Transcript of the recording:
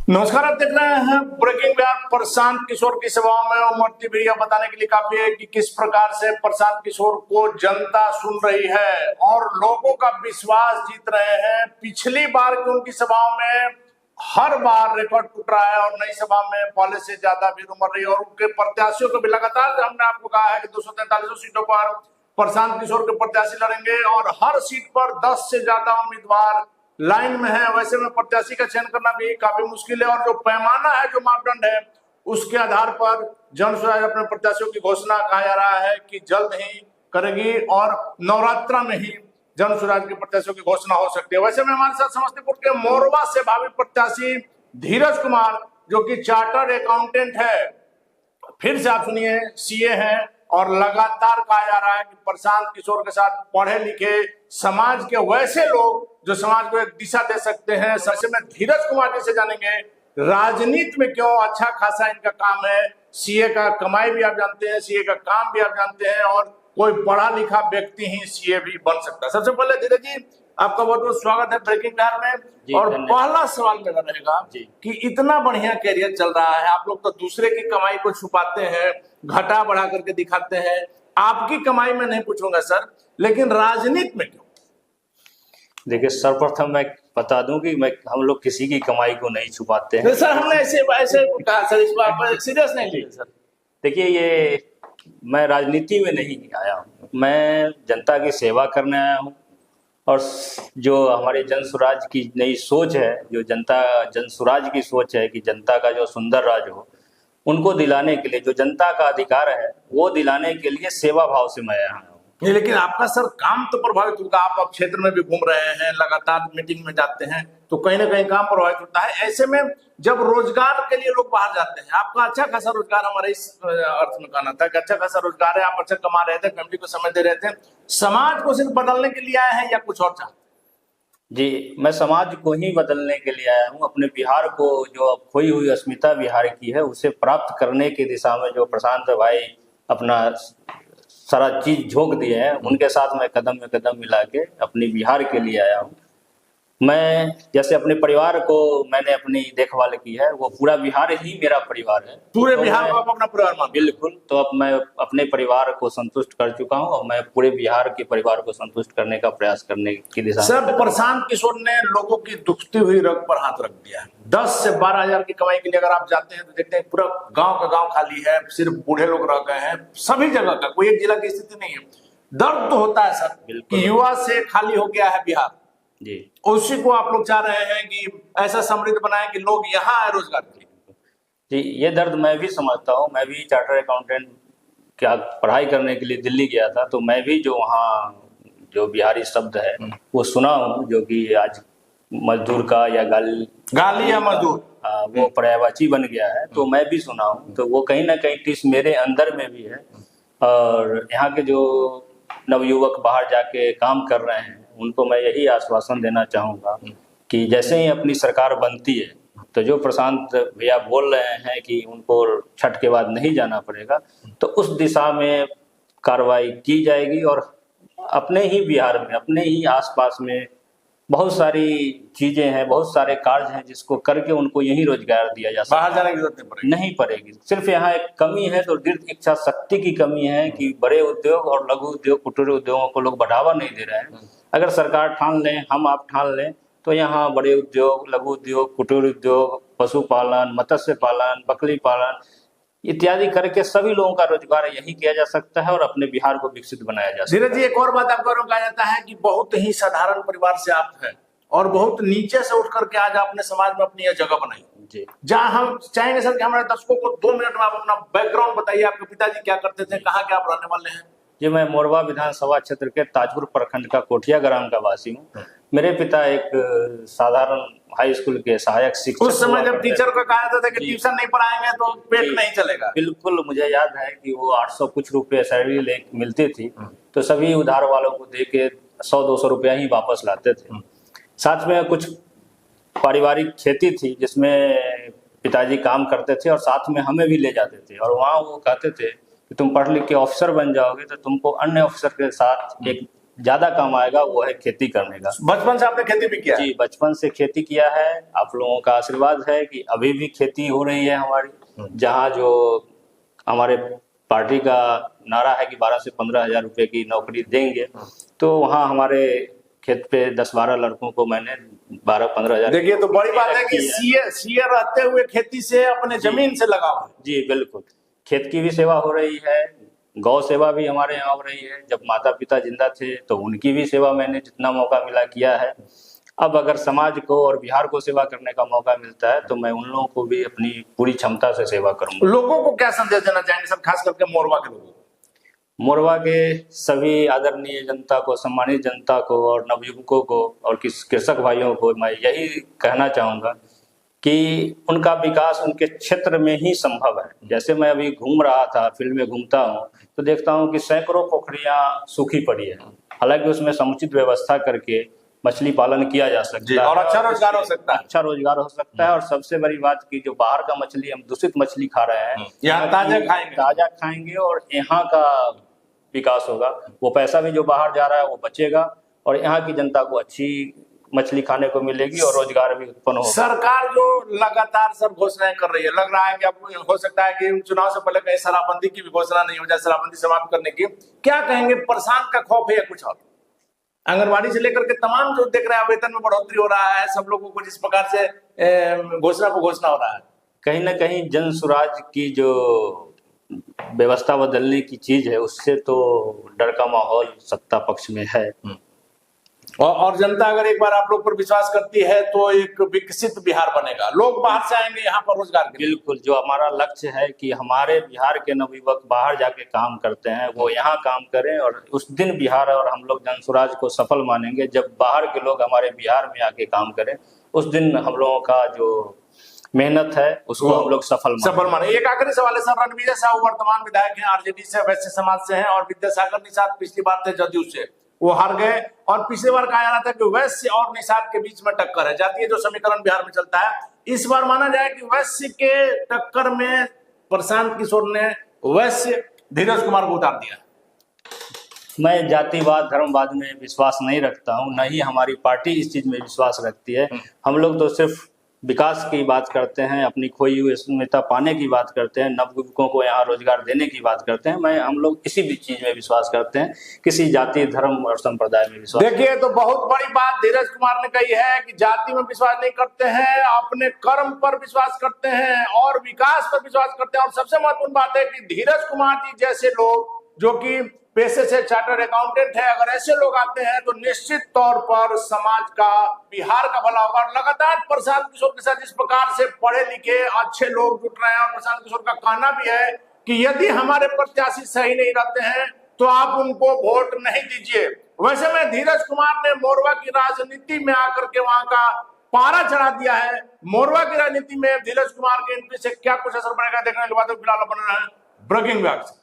नमस्कार, आप देख रहे हैं ब्रेकिंग बिहार। प्रशांत किशोर की सेवाओं में उमड़ती वीडियो बताने के लिए काफी है कि किस प्रकार से प्रशांत किशोर को जनता सुन रही है और लोगों का विश्वास जीत रहे हैं। पिछली बार की उनकी सभाओं में हर बार रिकॉर्ड टूट रहा है और नई सभा में पहले से ज्यादा भीड़ उमड़ रही है और उनके प्रत्याशियों को भी लगातार हमने आपको कहा है कि 243 सीटों पर प्रशांत किशोर के प्रत्याशी लड़ेंगे और हर सीट पर 10 से ज्यादा उम्मीदवार लाइन में है। वैसे में प्रत्याशी का चयन करना भी काफी मुश्किल है और जो पैमाना है, जो मापदंड है, उसके आधार पर जन स्वराज अपने प्रत्याशियों की घोषणा कहा जा रहा है कि जल्द ही करेगी और नवरात्रा में ही जन स्वराज के प्रत्याशियों की घोषणा हो सकती है। वैसे में हमारे साथ समस्तीपुर के मोरवा से भावी प्रत्याशी धीरज कुमार, जो कि चार्टर्ड अकाउंटेंट है, फिर से आप सुनिए सीए हैं और लगातार कहा जा रहा है कि प्रशांत किशोर के साथ पढ़े लिखे समाज के वैसे लोग जो समाज को एक दिशा दे सकते हैं। सबसे में धीरज कुमार जी से जानेंगे राजनीति में क्यों अच्छा खासा इनका काम है। सीए का कमाई भी आप जानते हैं, सीए का काम भी आप जानते हैं और कोई पढ़ा लिखा व्यक्ति ही सीए भी बन सकता है। सबसे पहले धीरज जी, आपका बहुत बहुत स्वागत है ब्रेकिंग बिहार में। और पहला सवाल मेरा रहेगा कि इतना बढ़िया कैरियर चल रहा है, आप लोग तो दूसरे की कमाई को छुपाते हैं, घटा बढ़ा करके दिखाते हैं। आपकी कमाई में नहीं पूछूंगा सर, लेकिन राजनीति में क्यों? देखिए, सर्वप्रथम मैं बता दूं कि हम लोग किसी की कमाई को नहीं छुपाते हैं। सर, हमने ऐसे कहा सर, इस बात पर सीरियस नहीं लीजिए सर। देखिए, ये मैं राजनीति में नहीं आया हूँ, मैं जनता की सेवा करने आया हूँ। और जो हमारे जन स्वराज की नई सोच है, जो जन स्वराज की सोच है कि जनता का जो सुंदर राज हो, उनको दिलाने के लिए, जो जनता का अधिकार है वो दिलाने के लिए सेवा भाव से मैं आया हूँ। लेकिन आपका सर काम तो प्रभावित होगा। आप अब क्षेत्र में भी घूम रहे हैं, लगातार मीटिंग में जाते हैं, तो कहीं ना कहीं काम प्रभावित होता है। ऐसे में जब रोजगार के लिए लोग बाहर जाते हैं, आपका अच्छा खासा रोजगार, हमारे इस अर्थ में कहना था कि अच्छा खासा रोजगार है, आप अच्छा कमा रहे थे, फैमिली को समय दे रहे थे, समाज को सिर्फ बदलने के लिए आए हैं या कुछ और चाहते? जी, मैं समाज को ही बदलने के लिए आया हूँ। अपने बिहार को, जो खोई हुई अस्मिता बिहार की है, उसे प्राप्त करने की दिशा में जो प्रशांत भाई अपना सारा चीज झोंक दिए हैं, उनके साथ मैं कदम में कदम मिला के अपनी बिहार के लिए आया हूँ। मैं जैसे अपने परिवार को मैंने अपनी देखभाल की है, वो पूरा बिहार ही मेरा परिवार है। पूरे बिहार को आप अपना परिवार मानते हैं? बिल्कुल। तो अब मैं अपने परिवार को संतुष्ट कर चुका हूँ और मैं पूरे बिहार के परिवार को संतुष्ट करने का प्रयास करने की दिशा में। सर, प्रशांत किशोर ने लोगों की दुखती हुई रग पर हाथ रख दिया है। 10 से 12 हजार की कमाई के लिए अगर आप जाते हैं तो देखते हैं पूरा गांव का गांव खाली है, सिर्फ बूढ़े लोग रह गए हैं। सभी जगह का, कोई एक जिला की स्थिति नहीं है। दर्द तो होता है सर कि युवा से खाली हो गया है बिहार जी। उसी को आप लोग चाह रहे हैं कि ऐसा समृद्ध बनाए कि लोग यहाँ आए रोजगार के लिए। जी, ये दर्द मैं भी समझता हूँ। मैं भी चार्टर्ड अकाउंटेंट क्या पढ़ाई करने के लिए दिल्ली गया था, तो मैं भी जो वहाँ जो बिहारी शब्द है वो सुना हूँ, जो कि आज मजदूर का या गाली या मजदूर, वो पर्यायवाची बन गया है, तो मैं भी सुना हूँ। तो वो कहीं ना कहीं टिस मेरे अंदर में भी है। और यहाँ के जो नवयुवक बाहर जाके काम कर रहे हैं, उनको मैं यही आश्वासन देना चाहूँगा कि जैसे ही अपनी सरकार बनती है, तो जो प्रशांत भैया बोल रहे हैं कि उनको छठ के बाद नहीं जाना पड़ेगा, तो उस दिशा में कार्रवाई की जाएगी। और अपने ही बिहार में, अपने ही आसपास में बहुत सारी चीजें हैं, बहुत सारे कार्य हैं जिसको करके उनको यही रोजगार दिया जा सकता है। बाहर जाने की जरूरत नहीं पड़ेगी। सिर्फ यहाँ एक कमी है, तो दृढ़ इच्छा शक्ति की कमी है कि बड़े उद्योग और लघु उद्योग, कुटीर उद्योगों को लोग बढ़ावा नहीं दे रहे हैं। अगर सरकार ठान लें, हम आप ठान लें, तो यहाँ बड़े उद्योग, लघु उद्योग, कुटीर उद्योग, पशुपालन, मत्स्य पालन, बकरी पालन इत्यादि करके सभी लोगों का रोजगार यही किया जा सकता है और अपने बिहार को विकसित बनाया जा सकता है। धीरज जी, एक और बात आपको कहा जाता है कि बहुत ही साधारण परिवार से आप हैं और बहुत नीचे से उठ करके आज आपने समाज में अपनी यह जगह बनाई जी। जहाँ हम चाहेंगे सर कि हमारे दर्शकों को 2 मिनट में आप अपना बैकग्राउंड बताइए। आपके पिताजी क्या करते थे, कहाँ के आप रहने वाले हैं? जी, मैं मोरवा विधानसभा क्षेत्र के ताजपुर प्रखंड का कोठिया ग्राम का वासी हूँ। मेरे पिता एक साधारण हाई स्कूल के सहायक शिक्षक। उस समय जब टीचर को कहा जाता था कि ट्यूशन नहीं पढ़ाएंगे तो पेट नहीं चलेगा। बिल्कुल, मुझे याद है कि वो 800 कुछ रुपए सैलरी मिलती थी, तो सभी उधार वालों को दे के 100-200 रुपया ही वापस लाते थे। साथ में कुछ पारिवारिक खेती थी जिसमें पिताजी काम करते थे और साथ में हमें भी ले जाते थे। और वहाँ वो कहते थे कि तुम पढ़ लिख के ऑफिसर बन जाओगे तो तुमको अन्य ऑफिसर के साथ एक ज्यादा काम आएगा वो है खेती करने का। बचपन से आपने खेती भी किया है? जी, बचपन से खेती किया है। आप लोगों का आशीर्वाद है कि अभी भी खेती हो रही है हमारी। जहाँ जो हमारे पार्टी का नारा है कि 12 से 15 हजार रुपए की नौकरी देंगे, तो वहाँ हमारे खेत पे 10-12 लड़कों को मैंने 12-15 हजार। देखिए तो बड़ी बात है कि सीए रहते हुए खेती से अपने जमीन से लगाव है। जी बिल्कुल, खेत की भी सेवा हो रही है, गौ सेवा भी हमारे यहाँ हो रही है। जब माता पिता जिंदा थे तो उनकी भी सेवा मैंने जितना मौका मिला किया है। अब अगर समाज को और बिहार को सेवा करने का मौका मिलता है तो मैं उन लोगों को भी अपनी पूरी क्षमता से सेवा करूंगा। लोगों को क्या संदेश देना चाहेंगे सर, खास करके मोरवा के लोगों को? मोरवा के सभी आदरणीय जनता को, सम्मानित जनता को और नवयुवकों को और कृषक भाइयों को मैं यही कहना चाहूँगा कि उनका विकास उनके क्षेत्र में ही संभव है। जैसे मैं अभी घूम रहा था, फील्ड में घूमता हूँ तो देखता हूँ कि सैकड़ों पोखरियाँ सूखी पड़ी है। हालांकि उसमें समुचित व्यवस्था करके मछली पालन किया जा सकता है और अच्छा रोजगार हो सकता है। अच्छा रोजगार हो सकता है। और सबसे बड़ी बात की जो बाहर का मछली, हम दूषित मछली खा रहे हैं, यहाँ ताजा खाएंगे और यहाँ का विकास होगा। वो पैसा भी जो बाहर जा रहा है वो बचेगा और यहाँ की जनता को अच्छी मछली खाने को मिलेगी और रोजगार भी उत्पन्न होगा। सरकार जो लगातार सब घोषणाएं कर रही है, लग रहा है कि आपको हो सकता है कि चुनाव से पहले कहीं शराबबंदी की भी घोषणा नहीं हो जाए, शराबबंदी समाप्त करने की। क्या कहेंगे, प्रशांत का खौफ है या कुछ और? आंगनबाड़ी से लेकर के तमाम जो देख रहे हैं, वेतन में बढ़ोतरी हो रहा है, सब लोगों को जिस प्रकार से घोषणा हो रहा है, कहीं ना कहीं जन सुराज की जो व्यवस्था बदलने की चीज है उससे तो डर का माहौल सत्ता पक्ष में है। और जनता अगर एक बार आप लोग पर विश्वास करती है तो एक विकसित बिहार बनेगा, लोग बाहर से आएंगे यहाँ पर रोजगार के लिए। बिल्कुल, जो हमारा लक्ष्य है कि हमारे बिहार के नवयुवक बाहर जाके काम करते हैं वो यहाँ काम करें, और उस दिन बिहार और हम लोग जनसुराज को सफल मानेंगे जब बाहर के लोग हमारे बिहार में आके काम करें। उस दिन हम लोगों का जो मेहनत है उसको हम लोग सफल माने। एक आखिरी सवाल है सर, रणविजय साहू वर्तमान विधायक हैं, आरजेडी से, वैश्य समाज से हैं, और विद्यासागर निषाद पिछली बार थे जदयू से, वो हार गए। और पिछली बार कहा जा रहा था कि वैश्य और निषाद के बीच में टक्कर है, जातीय जो समीकरण बिहार में चलता है। इस बार माना जाए कि वैश्य के टक्कर में प्रशांत किशोर ने वैश्य धीरज कुमार को उतार दिया। मैं जातिवाद धर्मवाद में विश्वास नहीं रखता हूँ, न ही हमारी पार्टी इस चीज में विश्वास रखती है। हम लोग तो सिर्फ विकास की बात करते हैं, अपनी खोई हुई अस्मिता पाने की बात करते हैं, नवयुवकों को यहाँ रोजगार देने की बात करते हैं। हम लोग इसी भी चीज में विश्वास करते हैं, किसी जाति धर्म और संप्रदाय में विश्वास। देखिए तो बहुत बड़ी बात धीरज कुमार ने कही है कि जाति में विश्वास नहीं करते हैं, अपने कर्म पर विश्वास करते हैं और विकास पर विश्वास करते हैं। और सबसे महत्वपूर्ण बात है कि धीरज कुमार जी जैसे लोग जो कि पेशे से चार्टर्ड अकाउंटेंट है, अगर ऐसे लोग आते हैं तो निश्चित तौर पर समाज का, बिहार का भला होगा। और लगातार प्रशांत किशोर के साथ जिस प्रकार से पढ़े लिखे अच्छे लोग जुट रहे हैं, और प्रशांत किशोर का कहना भी है कि यदि हमारे प्रत्याशी सही नहीं रहते हैं तो आप उनको वोट नहीं दीजिए। वैसे में धीरज कुमार ने मोरवा की राजनीति में आकर के वहां का पारा चढ़ा दिया है। मोरवा की राजनीति में धीरज कुमार के एंट्री से क्या कुछ असर पड़ेगा देखने के बाद फिलहाल बन रहा है ब्रेकिंग न्यूज।